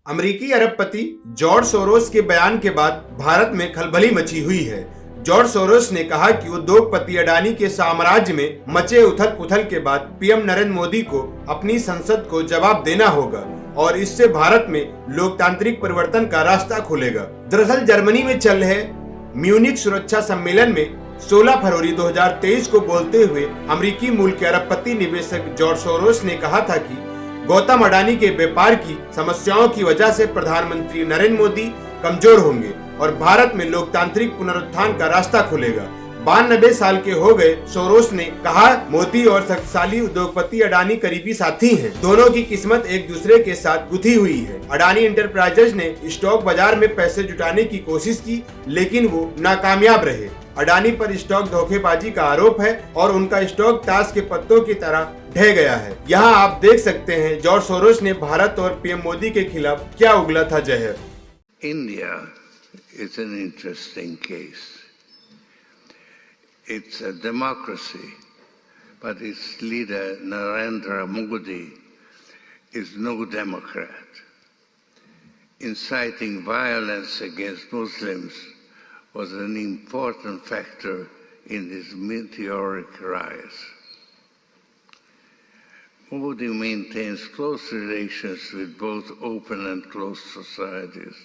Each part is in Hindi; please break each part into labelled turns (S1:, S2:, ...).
S1: अमेरिकी अरबपति जॉर्ज सोरोस के बयान के बाद भारत में खलबली मची हुई है। जॉर्ज सोरोस ने कहा कि उद्योगपति अडानी के साम्राज्य में मचे उथल पुथल के बाद पीएम नरेंद्र मोदी को अपनी संसद को जवाब देना होगा और इससे भारत में लोकतांत्रिक परिवर्तन का रास्ता खुलेगा। दरअसल जर्मनी में चल रहे म्यूनिख सुरक्षा सम्मेलन में 16 फरवरी 2023 को बोलते हुए अमेरिकी मूल के अरबपति निवेशक जॉर्ज सोरोस ने कहा था कि गौतम अडानी के व्यापार की समस्याओं की वजह से प्रधानमंत्री नरेंद्र मोदी कमजोर होंगे और भारत में लोकतांत्रिक पुनरुत्थान का रास्ता खुलेगा। 92 साल के हो गए सोरोस ने कहा, मोदी और शक्तिशाली उद्योगपति अडानी करीबी साथी हैं। दोनों की किस्मत एक दूसरे के साथ गुथी हुई है। अडानी इंटरप्राइजेज ने स्टॉक बाजार में पैसे जुटाने की कोशिश की, लेकिन वो नाकामयाब रहे। अडानी पर स्टॉक धोखेबाजी का आरोप है और उनका स्टॉक ताश के पत्तों की तरह ढह गया है। यहाँ आप देख सकते हैं जॉर्ज सोरोस ने भारत और पीएम मोदी के खिलाफ क्या उगला था जहर।
S2: India is an interesting case. It's a democracy, but its leader Narendra Modi is no Democrat. Inciting violence against Muslims was an important factor in his meteoric rise. Modi maintains close relations with both open and closed societies.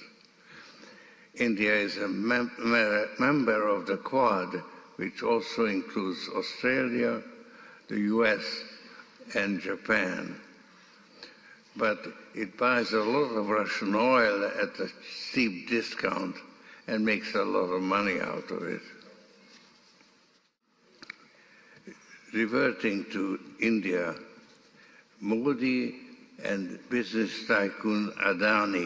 S2: India is a member of the Quad, which also includes Australia, the US, and Japan. But it buys a lot of Russian oil at a steep discount and makes a lot of money out of it. Reverting to India, Modi and business tycoon Adani.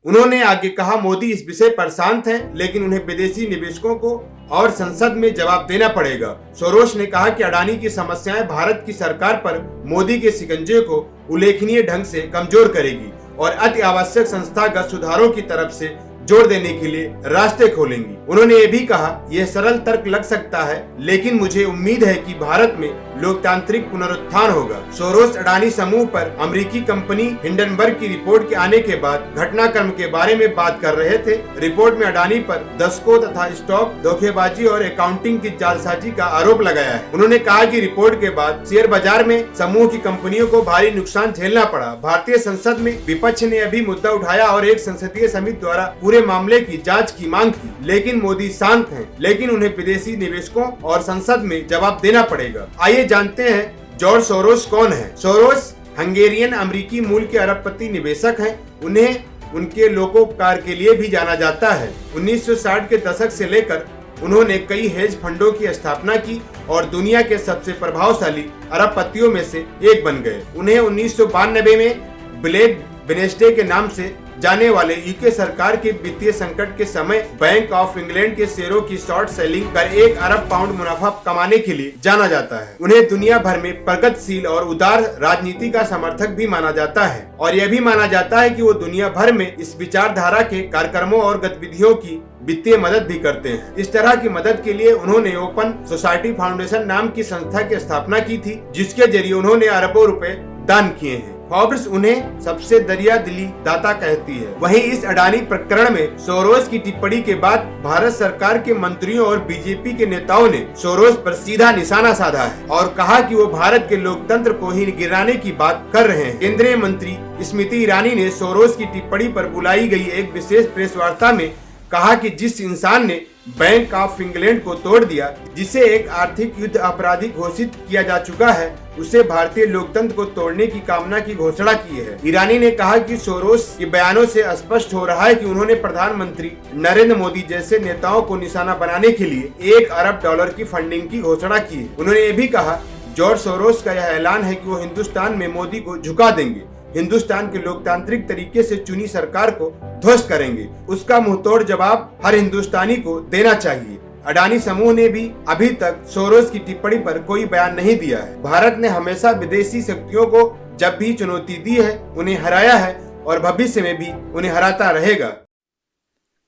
S1: उन्होंने आगे कहा, मोदी इस विषय पर शांत हैं, लेकिन उन्हें विदेशी निवेशकों को और संसद में जवाब देना पड़ेगा। सोरोस ने कहा कि अडानी की समस्याएं भारत की सरकार पर मोदी के शिकंजे को उल्लेखनीय ढंग से कमजोर करेगी और अति आवश्यक संस्थागत सुधारों की तरफ से जोड़ देने के लिए रास्ते खोलेंगी। उन्होंने ये भी कहा, यह सरल तर्क लग सकता है, लेकिन मुझे उम्मीद है कि भारत में लोकतांत्रिक पुनरुत्थान होगा। सोरोस अडानी समूह पर अमेरिकी कंपनी हिंडनबर्ग की रिपोर्ट के आने के बाद घटनाक्रम के बारे में बात कर रहे थे। रिपोर्ट में अडानी पर दशकों तथा स्टॉक धोखेबाजी और अकाउंटिंग की जालसाजी का आरोप लगाया है। उन्होंने कहा कि रिपोर्ट के बाद शेयर बाजार में समूह की कंपनियों को भारी नुकसान झेलना पड़ा। भारतीय संसद में विपक्ष ने अभी मुद्दा उठाया और एक संसदीय समिति द्वारा पूरे मामले की जांच की मांग की, लेकिन मोदी शांत हैं, लेकिन उन्हें विदेशी निवेशकों और संसद में जवाब देना पड़ेगा। आइए जानते हैं जॉर्ज सोरोस कौन है। सोरोस हंगेरियन अमेरिकी मूल के अरबपति निवेशक हैं। उन्हें उनके लोकोपकार के लिए भी जाना जाता है। 1960 के दशक से लेकर उन्होंने कई हेज फंडों की स्थापना की और दुनिया के सबसे प्रभावशाली अरबपतियों में से एक बन गए। उन्हें 1992 में ब्लैक वेडनेसडे के नाम से जाने वाले यूके सरकार के वित्तीय संकट के समय बैंक ऑफ इंग्लैंड के शेयरों की शॉर्ट सेलिंग कर 1 अरब पाउंड मुनाफा कमाने के लिए जाना जाता है। उन्हें दुनिया भर में प्रगतिशील और उदार राजनीति का समर्थक भी माना जाता है और यह भी माना जाता है कि वो दुनिया भर में इस विचारधारा के कार्यक्रमों और गतिविधियों की वित्तीय मदद भी करते हैं। इस तरह की मदद के लिए उन्होंने ओपन सोसाइटी फाउंडेशन नाम की संस्था की स्थापना की थी, जिसके जरिए उन्होंने अरबों रुपए दान किए हैं। फॉर्ब्स उन्हें सबसे दरियादिली दाता कहती है। वहीं इस अडानी प्रकरण में सोरोस की टिप्पणी के बाद भारत सरकार के मंत्रियों और बीजेपी के नेताओं ने सोरोस पर सीधा निशाना साधा है और कहा कि वो भारत के लोकतंत्र को ही गिराने की बात कर रहे हैं। केंद्रीय मंत्री स्मृति ईरानी ने सोरोस की टिप्पणी पर बुलाई गई एक विशेष प्रेस वार्ता में कहा कि जिस इंसान ने बैंक ऑफ इंग्लैंड को तोड़ दिया, जिसे एक आर्थिक युद्ध अपराधी घोषित किया जा चुका है, उसे भारतीय लोकतंत्र को तोड़ने की कामना की घोषणा की है। ईरानी ने कहा कि सोरोस के बयानों से स्पष्ट हो रहा है कि उन्होंने प्रधानमंत्री नरेंद्र मोदी जैसे नेताओं को निशाना बनाने के लिए 1 अरब डॉलर की फंडिंग की घोषणा की है। उन्होंने ये भी कहा, जॉर्ज सोरोस का यह ऐलान है कि वो हिंदुस्तान में मोदी को झुका देंगे, हिंदुस्तान के लोकतांत्रिक तरीके से चुनी सरकार को ध्वस्त करेंगे। उसका मुंहतोड़ जवाब हर हिंदुस्तानी को देना चाहिए। अडानी समूह ने भी अभी तक सोरोस की टिप्पणी पर कोई बयान नहीं दिया है। भारत ने हमेशा विदेशी शक्तियों को जब भी चुनौती दी है, उन्हें हराया है और भविष्य में भी उन्हें हराता रहेगा।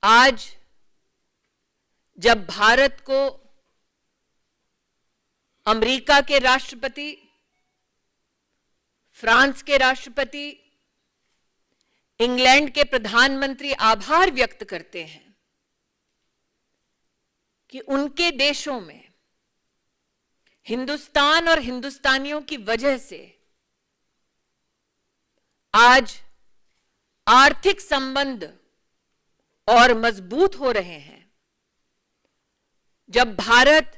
S3: आज जब भारत को अमेरिका के राष्ट्रपति, फ्रांस के राष्ट्रपति, इंग्लैंड के प्रधानमंत्री आभार व्यक्त करते हैं कि उनके देशों में हिंदुस्तान और हिंदुस्तानियों की वजह से आज आर्थिक संबंध और मजबूत हो रहे हैं। जब भारत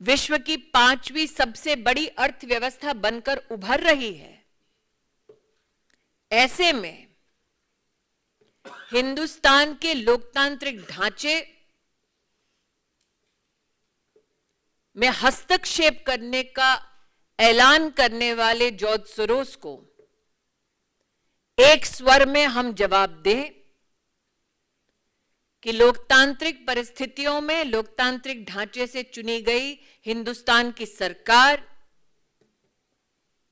S3: विश्व की 5वीं सबसे बड़ी अर्थव्यवस्था बनकर उभर रही है, ऐसे में हिंदुस्तान के लोकतांत्रिक ढांचे में हस्तक्षेप करने का ऐलान करने वाले जॉर्ज सोरोस को एक स्वर में हम जवाब दें कि लोकतांत्रिक परिस्थितियों में लोकतांत्रिक ढांचे से चुनी गई हिंदुस्तान की सरकार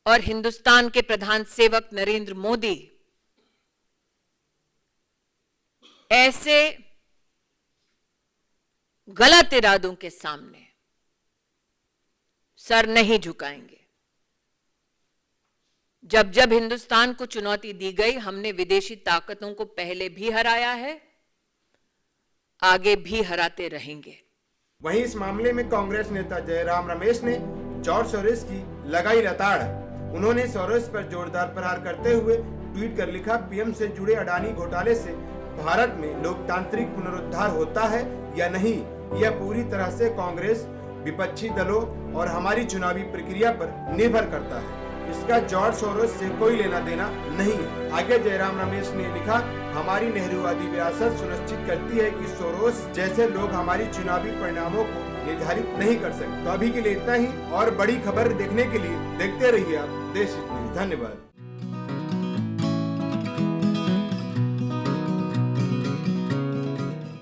S3: और हिंदुस्तान के प्रधान सेवक नरेंद्र मोदी ऐसे गलत इरादों के सामने सर नहीं झुकाएंगे। जब जब हिंदुस्तान को चुनौती दी गई, हमने विदेशी ताकतों को पहले भी हराया है, आगे भी हराते रहेंगे।
S1: वहीं इस मामले में कांग्रेस नेता जयराम रमेश ने जॉर्ज सोरोस की लगाई रताड़। उन्होंने सोरोस पर जोरदार प्रहार करते हुए ट्वीट कर लिखा, पीएम से जुड़े अडानी घोटाले से भारत में लोकतांत्रिक पुनरुद्धार होता है या नहीं, यह पूरी तरह से कांग्रेस, विपक्षी दलों और हमारी चुनावी प्रक्रिया पर निर्भर करता है। इसका जॉर्ज सोरोस से कोई लेना देना नहीं है। आगे जयराम रमेश ने लिखा, हमारी नेहरूवादी विरासत सुनिश्चित करती है कि सोरोस जैसे लोग हमारी चुनावी परिणामों को निर्धारित नहीं कर सकते। तो अभी के लिए इतना ही, और बड़ी खबर देखने के लिए देखते रहिए आप देश न्यूज़। धन्यवाद।